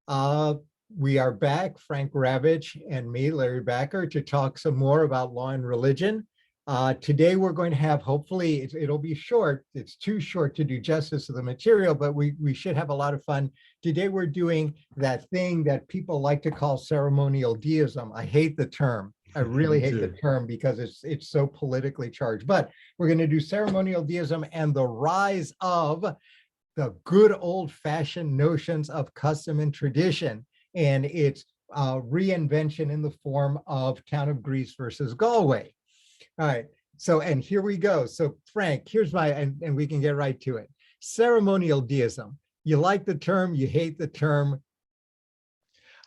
Uh, we are back, Frank Ravitch and me, Larry Backer, to talk some more about law and religion. Today we're going to have, hopefully, it'll be short. It's too short to do justice to the material, but we should have a lot of fun. Today we're doing that thing that people like to call ceremonial deism. I hate the term. I really hate the term because it's so politically charged. But we're going to do ceremonial deism and the rise of the good old-fashioned notions of custom and tradition, and its reinvention in the form of Town of Greece versus Galloway. All right, so, and here we go. So Frank, here's my, and we can get right to it. Ceremonial deism. You like the term, you hate the term?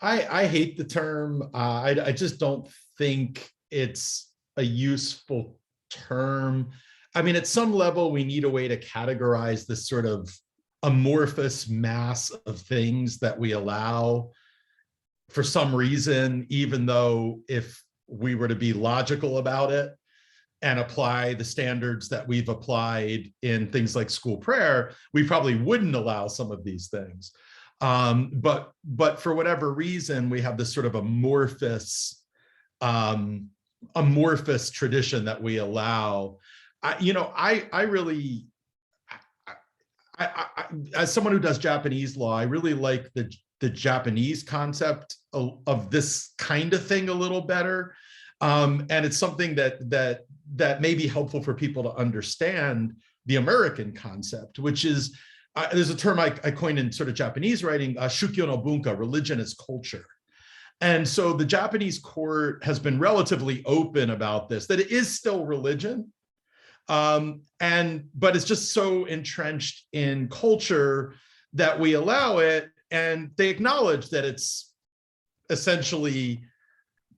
I hate the term. I just don't think it's a useful term. I mean, at some level, we need a way to categorize this sort of amorphous mass of things that we allow for some reason, even though if we were to be logical about it and apply the standards that we've applied in things like school prayer, we probably wouldn't allow some of these things. But for whatever reason, we have this sort of amorphous tradition that we allow. I really, as someone who does Japanese law, I really like the Japanese concept of this kind of thing a little better. And it's something that may be helpful for people to understand the American concept, which is, there's a term I coined in sort of Japanese writing, shukyo no bunka, religion as culture. And so the Japanese court has been relatively open about this, that it is still religion, but it's just so entrenched in culture that we allow it, and they acknowledge that it's essentially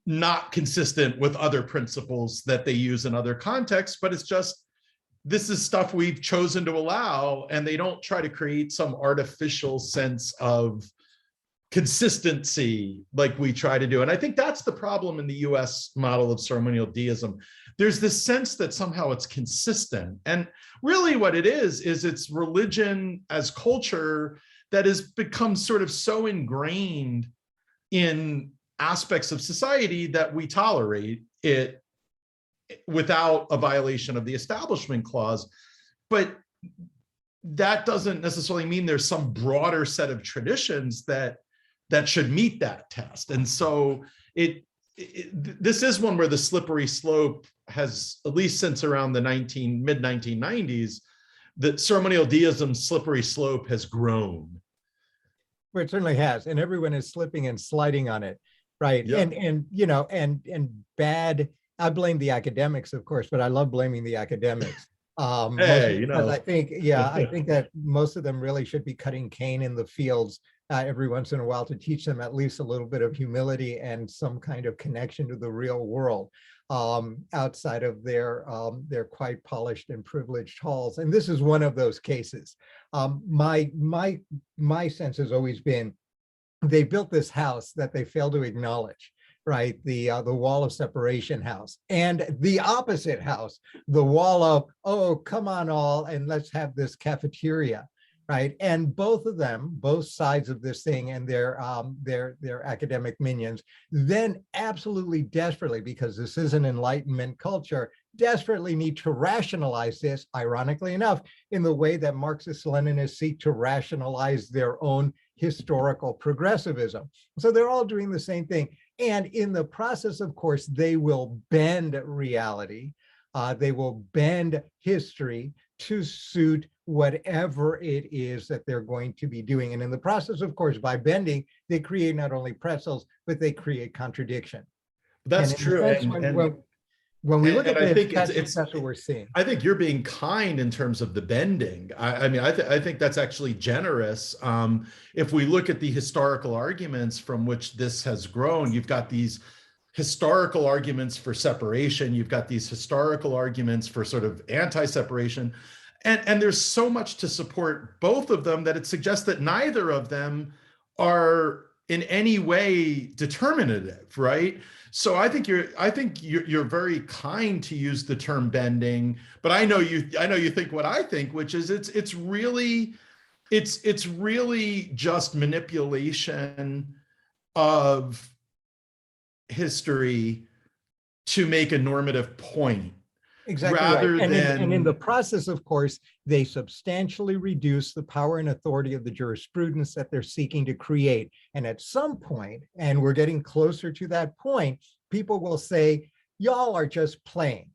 not consistent with other principles that they use in other contexts, but it's just, this is stuff we've chosen to allow, and they don't try to create some artificial sense of consistency like we try to do. And I think that's the problem in the US model of ceremonial deism. There's this sense that somehow it's consistent. And really what it is it's religion as culture that has become sort of so ingrained in aspects of society that we tolerate it without a violation of the Establishment Clause. But that doesn't necessarily mean there's some broader set of traditions that should meet that test. And so this is one where the slippery slope has, at least since around the mid-1990s, that ceremonial deism's slippery slope has grown. Well, it certainly has, and everyone is slipping and sliding on it, right? Yep. And bad. I blame the academics, of course, but I love blaming the academics. Hey, I think that most of them really should be cutting cane in the fields every once in a while to teach them at least a little bit of humility and some kind of connection to the real world outside of their quite polished and privileged halls. And this is one of those cases. My sense has always been they built this house that they failed to acknowledge. Right, the wall of separation house, and the opposite house, the wall of, oh, come on all, and let's have this cafeteria, right? And both of them, both sides of this thing and their academic minions, then absolutely desperately, because this is an Enlightenment culture, desperately need to rationalize this, ironically enough, in the way that Marxist-Leninists seek to rationalize their own historical progressivism. So they're all doing the same thing. And in the process, of course, they will bend reality. They will bend history to suit whatever it is that they're going to be doing. And in the process, of course, by bending, they create not only pretzels, but they create contradiction. That's true. When we look at this, that's what we're seeing. I think you're being kind in terms of the bending. I think that's actually generous. If we look at the historical arguments from which this has grown, you've got these historical arguments for separation. You've got these historical arguments for sort of anti-separation. And there's so much to support both of them that it suggests that neither of them are in any way determinative, right? So I think you're very kind to use the term bending, but I know you think what I think, which is it's really It's really just manipulation of history to make a normative point. Exactly right. Rather And than in the process, of course, they substantially reduce the power and authority of the jurisprudence that they're seeking to create. And at some point, and we're getting closer to that point, people will say, y'all are just playing,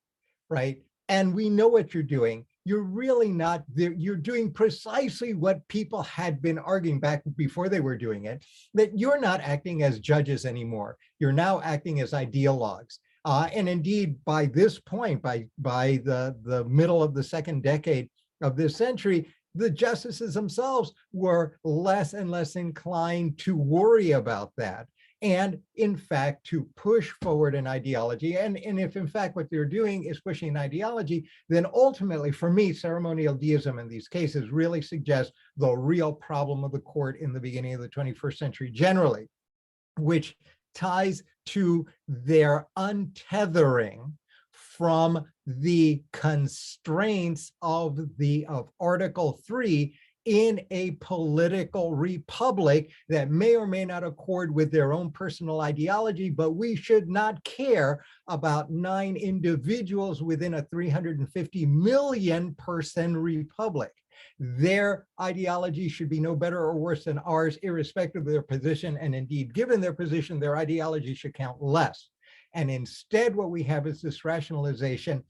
right? And we know what you're doing. You're really not, you're doing precisely what people had been arguing back before they were doing it, that you're not acting as judges anymore. You're now acting as ideologues. And indeed, by this point, by the middle of the second decade of this century, the justices themselves were less and less inclined to worry about that. And in fact, to push forward an ideology. And if in fact what they're doing is pushing an ideology, then ultimately, for me, ceremonial deism in these cases really suggests the real problem of the court in the beginning of the 21st century generally, which ties to their untethering from the constraints of Article 3 in a political republic that may or may not accord with their own personal ideology, but we should not care about 9 individuals within a 350 million person republic. Their ideology should be no better or worse than ours, irrespective of their position. And indeed, given their position, their ideology should count less. And instead, what we have is this rationalization,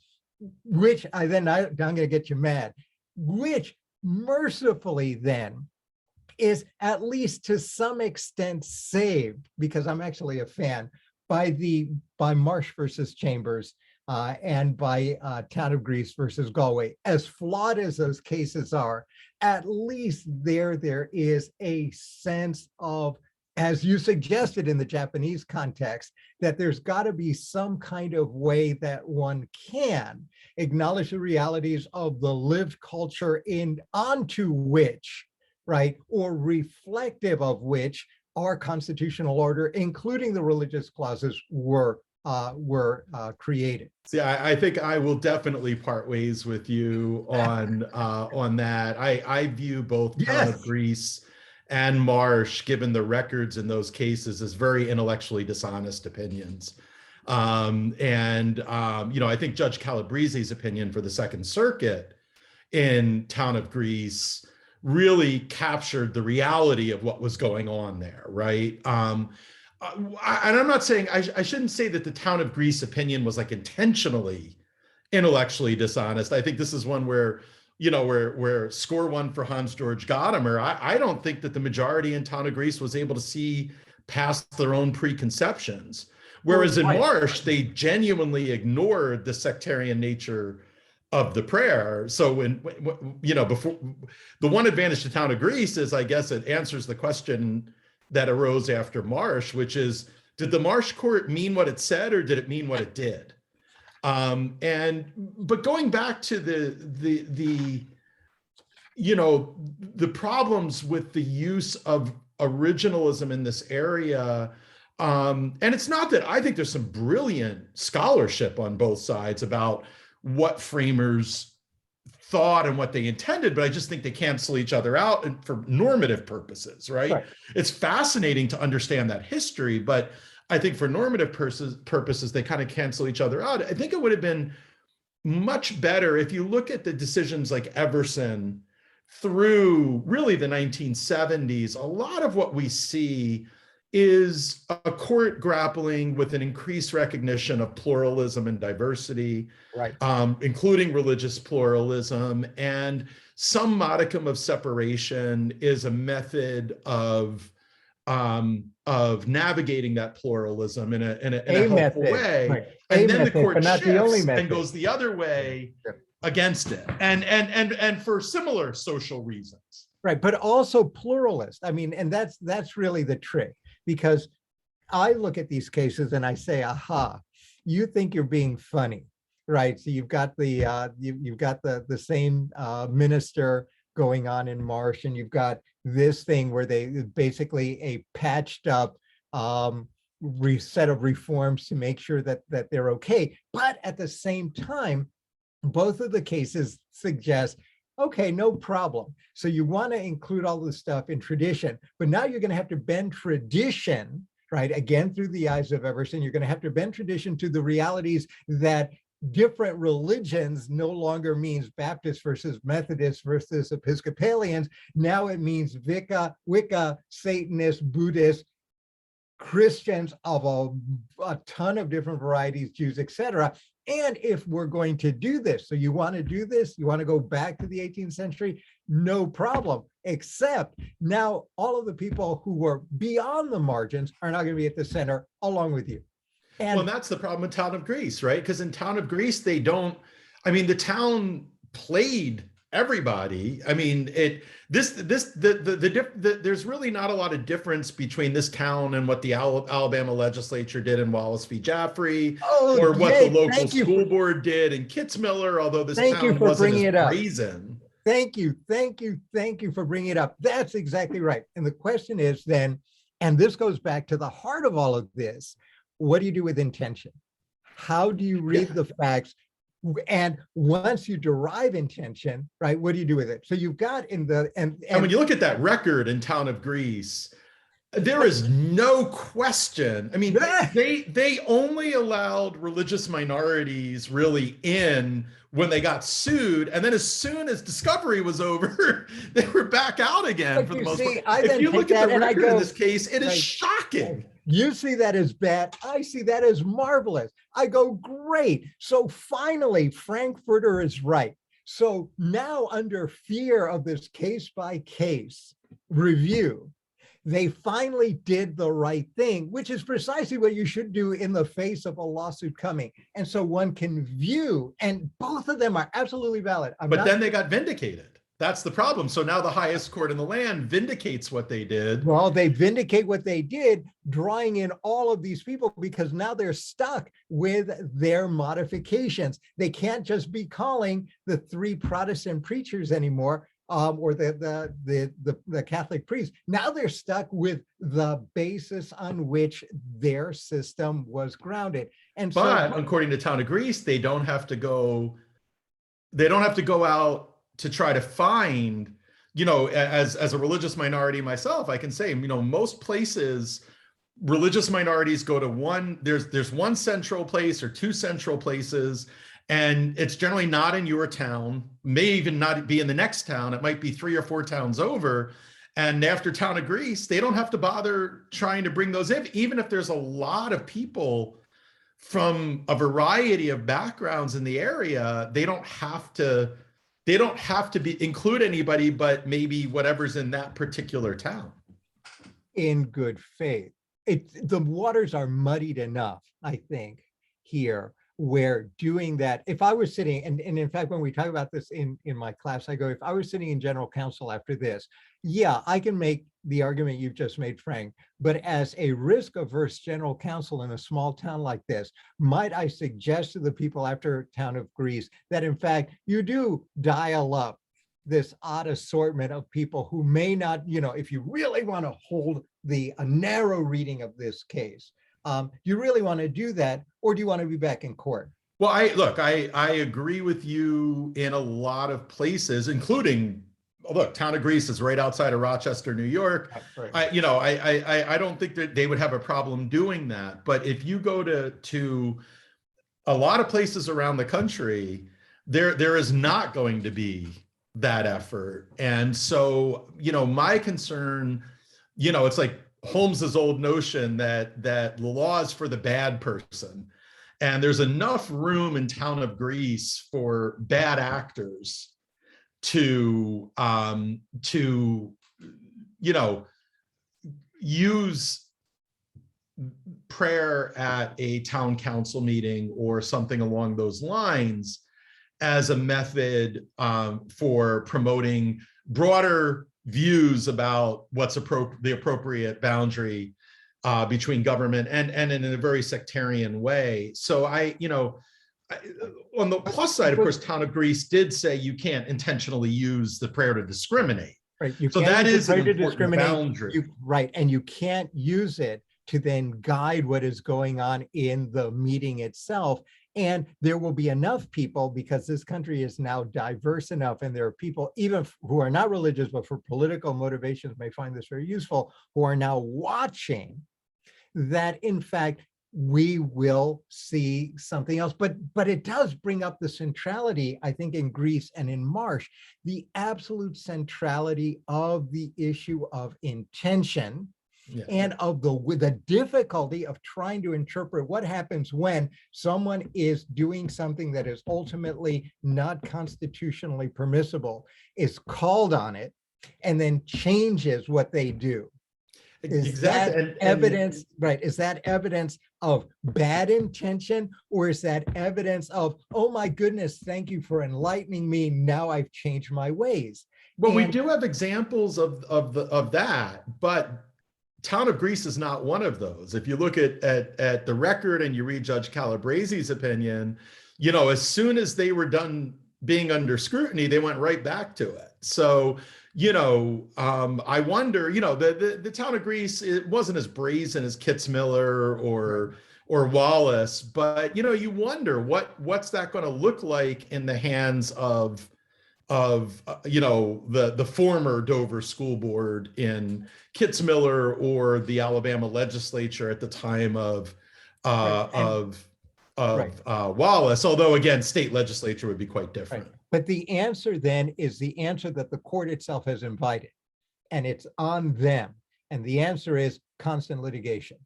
which I'm going to get you mad, which mercifully then is at least to some extent saved, because I'm actually a fan, by Marsh versus Chambers and by Town of Greece versus Galloway. As flawed as those cases are, at least there is a sense of, as you suggested in the Japanese context, that there's got to be some kind of way that one can acknowledge the realities of the lived culture onto which, right, or reflective of which our constitutional order, including the religious clauses, were created. See, I think I will definitely part ways with you on that. I view both Town of Greece and Marsh, given the records in those cases, as very intellectually dishonest opinions. I think Judge Calabrese's opinion for the Second Circuit in Town of Greece really captured the reality of what was going on there, right? And I'm not saying, I shouldn't say that the Town of Greece opinion was like intentionally intellectually dishonest. I think this is one where, where score one for Hans Georg Gadamer. I don't think that the majority in Town of Greece was able to see past their own preconceptions. Whereas in Marsh, they genuinely ignored the sectarian nature of the prayer. So before, the one advantage to Town of Greece is, I guess, it answers the question that arose after Marsh, which is, did the Marsh court mean what it said, or did it mean what it did? But going back to the problems with the use of originalism in this area, and it's not that I think there's some brilliant scholarship on both sides about what framers thought and what they intended, but I just think they cancel each other out for normative purposes, right? It's fascinating to understand that history, but I think for normative purposes, they kind of cancel each other out. I think it would have been much better if you look at the decisions like Everson through really the 1970s. A lot of what we see is a court grappling with an increased recognition of pluralism and diversity, right, including religious pluralism, and some modicum of separation is a method of navigating that pluralism in a helpful way. Right. And then the court shifts and goes the other way against it, and for similar social reasons. Right, but also pluralist. I mean, and that's really the trick, because I look at these cases and I say, aha, you think you're being funny, right? So you've got the same minister going on in Marsh, and you've got this thing where they basically a patched up set of reforms to make sure that they're okay. But at the same time, both of the cases suggest Okay, no problem. So you want to include all this stuff in tradition, but now you're going to have to bend tradition, right? Again, through the eyes of Everson, you're going to have to bend tradition to the realities that different religions no longer means Baptist versus Methodist versus Episcopalians. Now it means Wicca, Satanist, Buddhist, Christians of a ton of different varieties, Jews, etc. And if we're going to do this, so you want to do this, you want to go back to the 18th century, no problem, except now all of the people who were beyond the margins are not going to be at the center along with you. And well, that's the problem in Town of Greece, right? Because in Town of Greece, they don't, I mean, the town played everybody. I mean, there's really not a lot of difference between this town and what the Alabama legislature did in Wallace v. Jaffrey, or what the local school board did in Kitzmiller, although this town wasn't as brazen. Thank you for bringing it up. That's exactly right. And the question is then, and this goes back to the heart of all of this, what do you do with intention? How do you read the facts? And once you derive intention, right, what do you do with it? So you've got in the, and when you look at that record in Town of Greece, there is no question. I mean, they only allowed religious minorities really in when they got sued. And then as soon as discovery was over, they were back out again for the most part. If you look at the record in this case, it is shocking. You see that as bad. I see that as marvelous. I go, great. So finally, Frankfurter is right. So now, under fear of this case-by-case review, they finally did the right thing, which is precisely what you should do in the face of a lawsuit coming. And so one can view, and both of them are absolutely valid. But then they got vindicated. That's the problem. So now the highest court in the land vindicates what they did. Well, they vindicate what they did, drawing in all of these people, because now they're stuck with their modifications. They can't just be calling the three Protestant preachers anymore, or the Catholic priests. Now they're stuck with the basis on which their system was grounded. And but according to Town of Greece, they don't have to go out to try to find, as a religious minority myself, I can say, most places, religious minorities go to one, there's one central place or two central places, and it's generally not in your town, may even not be in the next town. It might be 3 or 4 towns over. And after Town of Greece, they don't have to bother trying to bring those in, even if there's a lot of people from a variety of backgrounds in the area. They don't have to include anybody but maybe whatever's in that particular town. In good faith. The waters are muddied enough, I think, here, where doing that, if I was sitting, and in fact, when we talk about this in my class, I go, if I was sitting in general counsel after this, yeah, I can make the argument you've just made, Frank, but as a risk-averse general counsel in a small town like this, might I suggest to the people after Town of Greece that in fact, you do dial up this odd assortment of people who may not, if you really want to hold a narrow reading of this case, you really want to do that, or do you want to be back in court? Well, I agree with you in a lot of places, including, look, Town of Greece is right outside of Rochester, New York. Right. I don't think that they would have a problem doing that. But if you go to a lot of places around the country, there is not going to be that effort. And so, my concern, it's like Holmes's old notion that the law is for the bad person. And there's enough room in Town of Greece for bad actors to use prayer at a town council meeting or something along those lines as a method for promoting broader views about what's the appropriate boundary between government and in a very sectarian way. So on the plus side, of course, Town of Greece did say you can't intentionally use the prayer to discriminate. Right. So that is an important boundary. Right. And you can't use it to then guide what is going on in the meeting itself. And there will be enough people, because this country is now diverse enough, and there are people, even who are not religious, but for political motivations may find this very useful, who are now watching, that in fact, we will see something else. But it does bring up the centrality, I think, in Greece and in Marsh, the absolute centrality of the issue of intention. Yeah. And of the difficulty of trying to interpret what happens when someone is doing something that is ultimately not constitutionally permissible, is called on it, and then changes what they do. Is exactly. That evidence, right? Is that evidence of bad intention, or is that evidence of, oh my goodness, thank you for enlightening me, now I've changed my ways? Well, we do have examples of that, but Town of Greece is not one of those. If you look at the record and you read Judge Calabresi's opinion, as soon as they were done being under scrutiny, they went right back to it. So, I wonder, the Town of Greece, it wasn't as brazen as Kitzmiller or Wallace, but, you wonder what's that going to look like in the hands of the former Dover School Board in Kitzmiller, or the Alabama legislature at the time of Wallace, although again, state legislature would be quite different. Right. But the answer then is the answer that the court itself has invited, and it's on them. And the answer is constant litigation.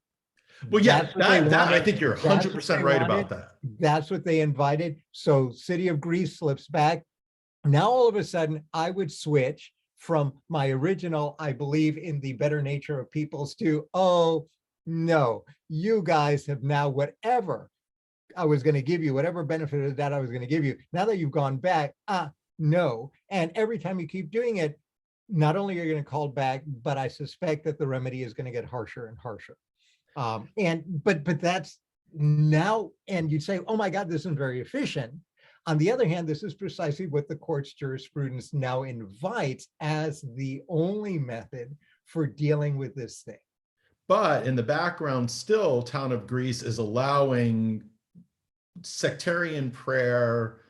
Well, yeah, that I think you're 100% right about that. That's what they invited. So City of Greece slips back. Now, all of a sudden, I would switch from my original, I believe in the better nature of peoples, to, oh, no, you guys have now, whatever I was going to give you, whatever benefit of that I was going to give you, now that you've gone back, no. And every time you keep doing it, not only are you going to call back, but I suspect that the remedy is going to get harsher and harsher. But that's now, and you'd say, oh my God, this isn't very efficient. On the other hand, this is precisely what the court's jurisprudence now invites as the only method for dealing with this thing. But in the background, still, Town of Greece is allowing sectarian prayer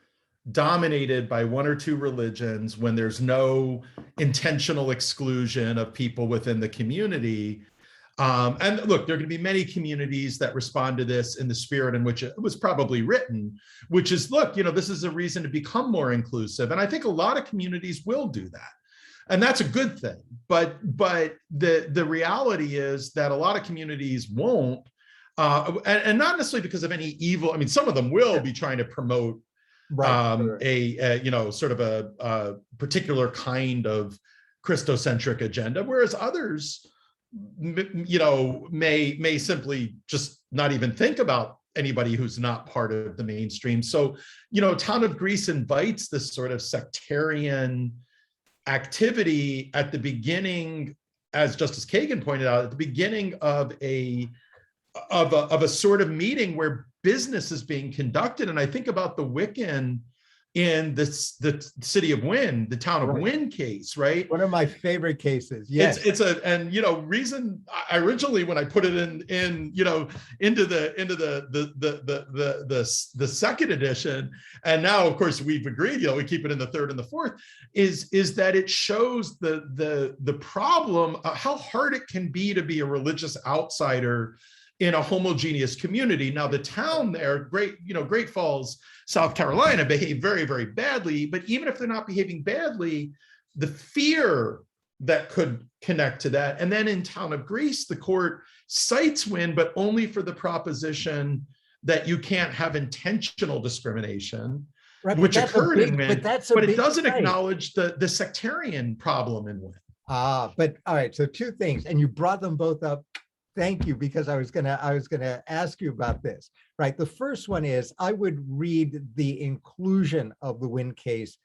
dominated by one or two religions when there's no intentional exclusion of people within the community. And look, there are going to be many communities that respond to this in the spirit in which it was probably written, which is, look, this is a reason to become more inclusive. And I think a lot of communities will do that. And that's a good thing. But the reality is that a lot of communities won't, and not necessarily because of any evil. I mean, some of them will be trying to promote a sort of a particular kind of Christocentric agenda, whereas others may simply just not even think about anybody who's not part of the mainstream. So, Town of Greece invites this sort of sectarian activity at the beginning, as Justice Kagan pointed out, at the beginning of a sort of meeting where business is being conducted. And I think about the Wiccan in the city of Wynn, the town of Wynn case, right? One of my favorite cases. Yes, reason I originally, when I put it into the second edition, and now of course we've agreed, we keep it in the third and the fourth, is that it shows the problem, how hard it can be to be a religious outsider in a homogeneous community. Now, the town there, Great Falls, South Carolina, behaved very, very badly. But even if they're not behaving badly, the fear that could connect to that. And then in Town of Greece, the court cites Wynn, but only for the proposition that you can't have intentional discrimination, which occurred in Wynn. But it doesn't acknowledge the sectarian problem in Wynn. But all right, so two things, and you brought them both up. Thank you, because I was gonna ask you about this. Right, the first one is I would read the inclusion of the Wynn case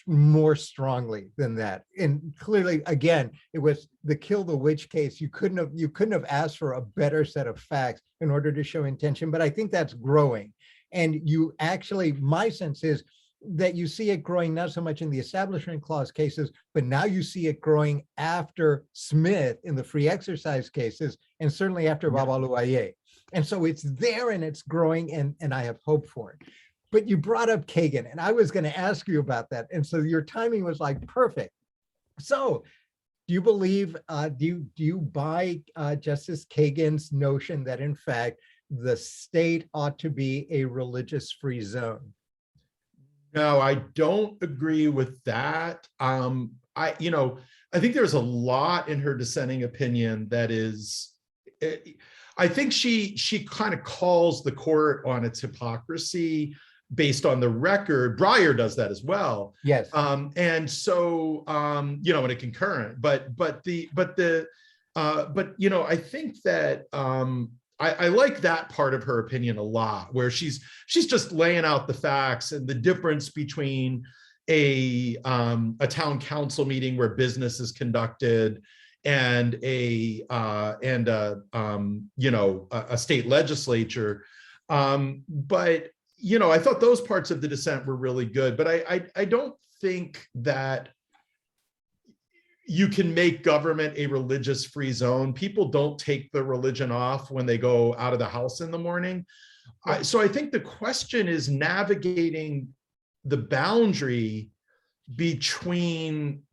more strongly than that. And clearly, again, it was the Kill the Witch case. You couldn't have asked for a better set of facts in order to show intention. But I think that's growing, and you actually, my sense is that you see it growing not so much in the Establishment Clause cases, but now you see it growing after Smith in the free exercise cases, and certainly after Babaluaye. And so it's there and it's growing, and I have hope for it. But you brought up Kagan, and I was going to ask you about that. And so your timing was like perfect. So do you believe, do you buy Justice Kagan's notion that in fact the state ought to be a religious-free zone? No, I don't agree with that. I think there's a lot in her dissenting opinion that is, I think she kind of calls the court on its hypocrisy based on the record. Breyer does that as well. Yes. And so, in a concurrent, but I think that I like that part of her opinion a lot, where she's just laying out the facts and the difference between a town council meeting where business is conducted and a state legislature. But I thought those parts of the dissent were really good, but I don't think that you can make government a religious-free zone. People don't take the religion off when they go out of the house in the morning. So I think the question is navigating the boundary between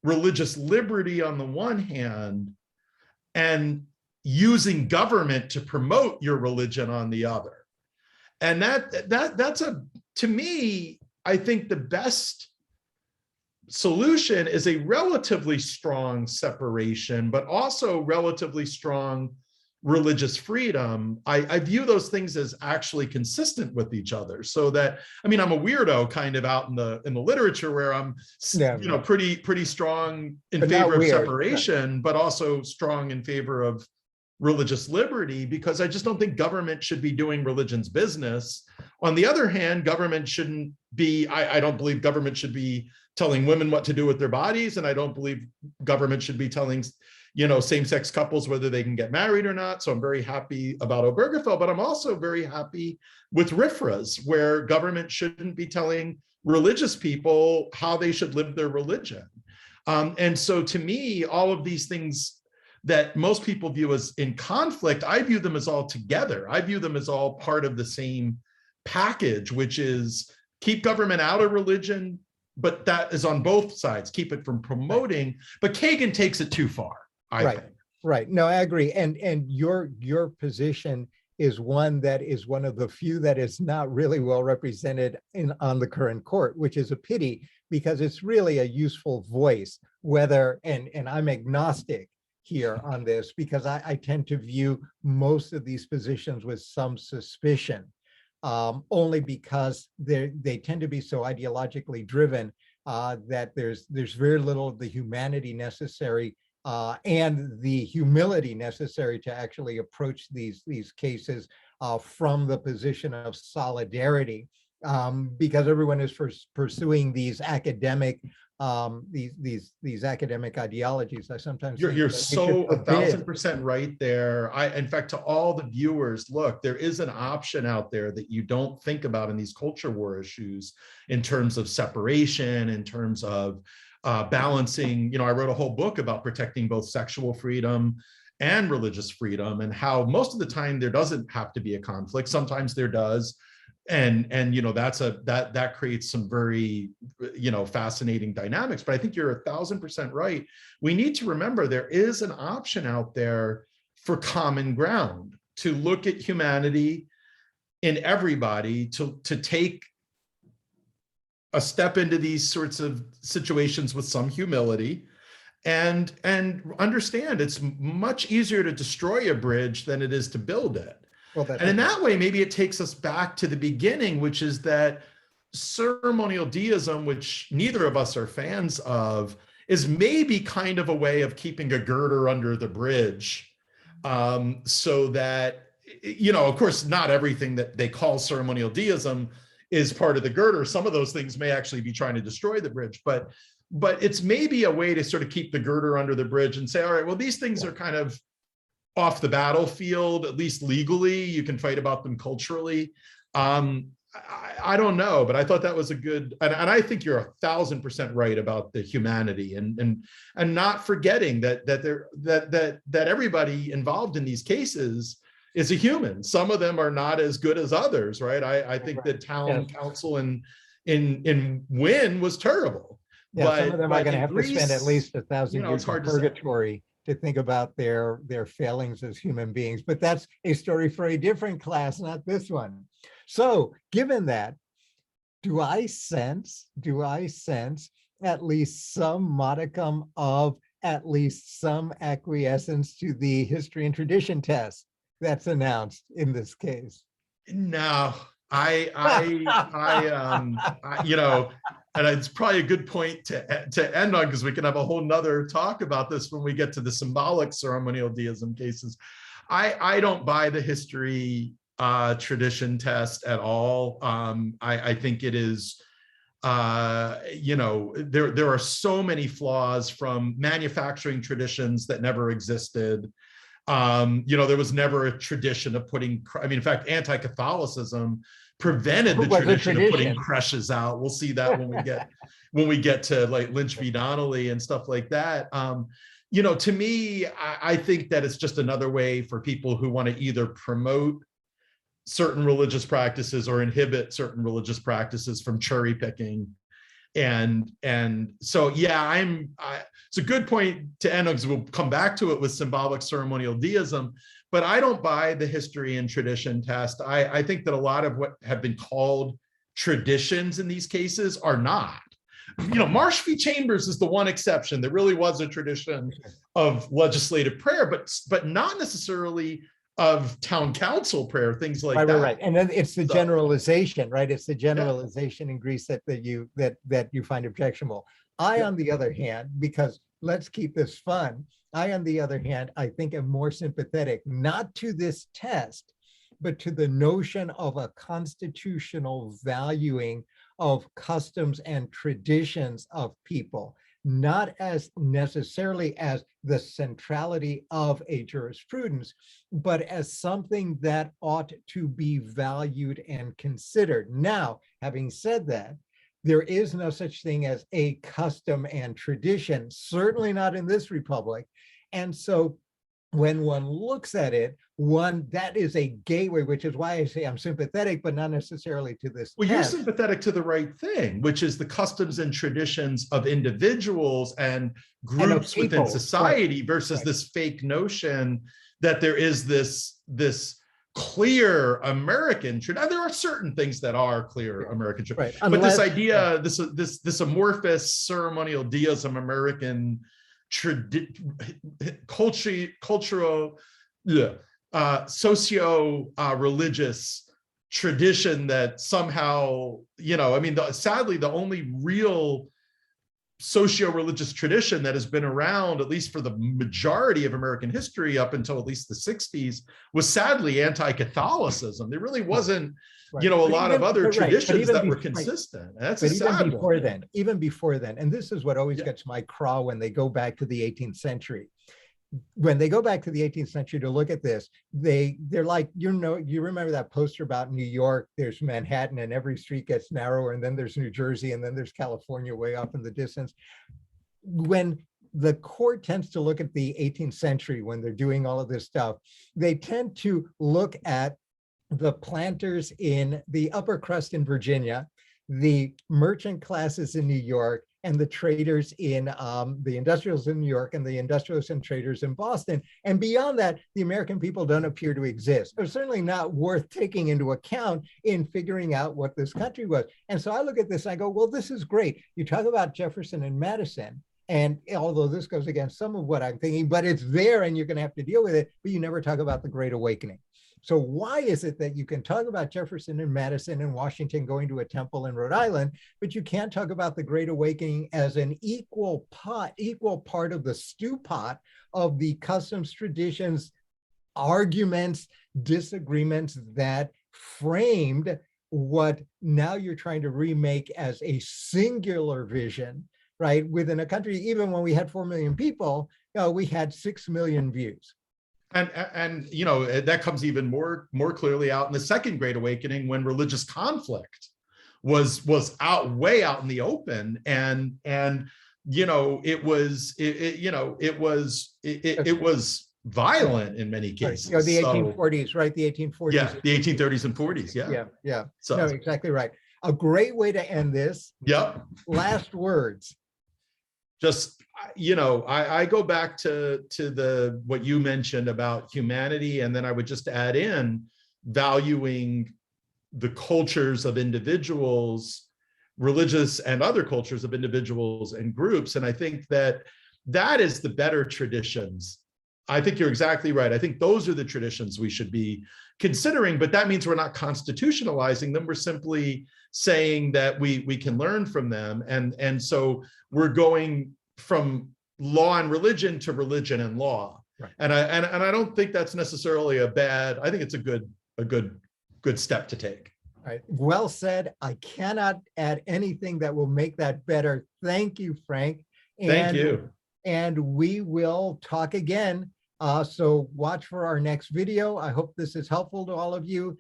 religious liberty on the one hand and using government to promote your religion on the other. And that's to me, I think the best solution is a relatively strong separation, but also relatively strong religious freedom. I view those things as actually consistent with each other. So that, I'm a weirdo kind of out in the literature where I'm, pretty strong in favor of separation, but also strong in favor of religious liberty, because I just don't think government should be doing religion's business. On the other hand, government shouldn't be, I don't believe government should be telling women what to do with their bodies, and I don't believe government should be telling same-sex couples whether they can get married or not. So I'm very happy about Obergefell, but I'm also very happy with RFRAs, where government shouldn't be telling religious people how they should live their religion. And so to me, all of these things that most people view as in conflict, I view them as all together. I view them as all part of the same package, which is keep government out of religion, but that is on both sides, keep it from promoting. But Kagan takes it too far, I think. Right. No, I agree. And your position is one that is one of the few that is not really well represented on the current court, which is a pity, because it's really a useful voice, whether, and I'm agnostic here on this, because I tend to view most of these positions with some suspicion, only because they tend to be so ideologically driven that there's very little of the humanity necessary and the humility necessary to actually approach these cases from the position of solidarity, because everyone is pursuing these academic these academic ideologies. I sometimes you're so 1,000% right there. In fact, to all the viewers, look, there is an option out there that you don't think about in these culture war issues, in terms of separation, in terms of balancing. I wrote a whole book about protecting both sexual freedom and religious freedom, and how most of the time there doesn't have to be a conflict. Sometimes there does. And that creates some very fascinating dynamics. But I think you're 1,000% right. We need to remember there is an option out there for common ground, to look at humanity in everybody, to take a step into these sorts of situations with some humility, and understand it's much easier to destroy a bridge than it is to build it. And in that way, maybe it takes us back to the beginning, which is that ceremonial deism, which neither of us are fans of, is maybe kind of a way of keeping a girder under the bridge, so that, of course, not everything that they call ceremonial deism is part of the girder. Some of those things may actually be trying to destroy the bridge, but it's maybe a way to sort of keep the girder under the bridge and say, all right, well, these things are kind of off the battlefield, at least legally. You can fight about them culturally. I don't know, but I thought that was a good, and I think you're 1,000% right about the humanity, and not forgetting that everybody involved in these cases is a human. Some of them are not as good as others, right? I think the town council in Wynn was terrible. Yeah, some of them are going to have to spend at least 1,000 years in purgatory to think about their failings as human beings. But that's a story for a different class, not this one. So given that, do I sense at least some modicum of at least some acquiescence to the history and tradition test that's announced in this case? No, you know, and it's probably a good point to end on, because we can have a whole nother talk about this when we get to the symbolic ceremonial deism cases. I don't buy the history tradition test at all. I think it is, you know, there are so many flaws from manufacturing traditions that never existed. You know, there was never a tradition of putting, I mean, in fact, anti-Catholicism prevented the tradition of putting creches out. We'll see that when we get to like Lynch v. Donnelly and stuff like that. You know, to me, I think that it's just another way for people who want to either promote certain religious practices or inhibit certain religious practices from cherry picking. And so, yeah, it's a good point to end on, because we'll come back to it with symbolic ceremonial deism, but I don't buy the history and tradition test. I think that a lot of what have been called traditions in these cases are not. You know, Marsh v. Chambers is the one exception. There really was a tradition of legislative prayer, but not necessarily of town council prayer, things like that. Right. And then it's the generalization, right? It's the generalization in Greece that you find objectionable. On the other hand, because let's keep this fun, on the other hand, I think am more sympathetic, not to this test, but to the notion of a constitutional valuing of customs and traditions of people, not as necessarily as the centrality of a jurisprudence, but as something that ought to be valued and considered. Now, having said that, there is no such thing as a custom and tradition, certainly not in this republic. And so when one looks at it, that is a gateway, which is why I say I'm sympathetic, but not necessarily to this. Well, you're sympathetic to the right thing, which is the customs and traditions of individuals and groups within society, versus this fake notion that there is this clear American tradition. There are certain things that are clear American tradition, but this idea, this amorphous ceremonial deism, American cultural, socio-religious tradition that somehow, you know, I mean, sadly, the only real socio-religious tradition that has been around, at least for the majority of American history up until at least the 60s, was sadly anti-Catholicism. There really wasn't, you know, a lot of other traditions that were consistent. That's a sad one. Even before then, and this is what always gets my craw when they go back to the 18th century. When they go back to the 18th century to look at this, they're like, you know, you remember that poster about New York, there's Manhattan and every street gets narrower, and then there's New Jersey, and then there's California way off in the distance. When the court tends to look at the 18th century, when they're doing all of this stuff, they tend to look at the planters in the upper crust in Virginia, the merchant classes in New York, and the traders in the industrials in New York, and the industrialists and traders in Boston. And beyond that, the American people don't appear to exist. They're certainly not worth taking into account in figuring out what this country was. And so I look at this and I go, well, this is great. You talk about Jefferson and Madison, and although this goes against some of what I'm thinking, but it's there and you're going to have to deal with it, but you never talk about the Great Awakening. So why is it that you can talk about Jefferson and Madison and Washington going to a temple in Rhode Island, but you can't talk about the Great Awakening as an equal part of the stew pot of the customs, traditions, arguments, disagreements that framed what now you're trying to remake as a singular vision, right? Within a country, even when we had 4 million people, we had 6 million views. And you know, that comes even more clearly out in the Second Great Awakening, when religious conflict was way out in the open, and you know, it was violent in many Right. cases. You know, the So, 1840s, right? The 1840s. yeah, the 1830s and 40s. Yeah. Yeah, yeah. So, No, exactly right. A great way to end this. yep. Last words. Just, you know, I go back to the what you mentioned about humanity, and then I would just add in valuing the cultures of individuals, religious and other cultures of individuals and groups. And I think that that is the better traditions. I think you're exactly right. I think those are the traditions we should be considering, but that means we're not constitutionalizing them. We're simply saying that we can learn from them. And so we're going from law and religion to religion and law. Right. And I don't think that's necessarily a bad, I think it's a good step to take. All right. Well said. I cannot add anything that will make that better. Thank you, Frank. Thank you. And we will talk again. So watch for our next video. I hope this is helpful to all of you.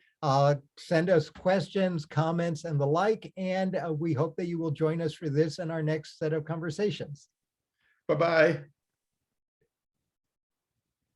Send us questions, comments, and the like. And we hope that you will join us for this and our next set of conversations. Bye-bye.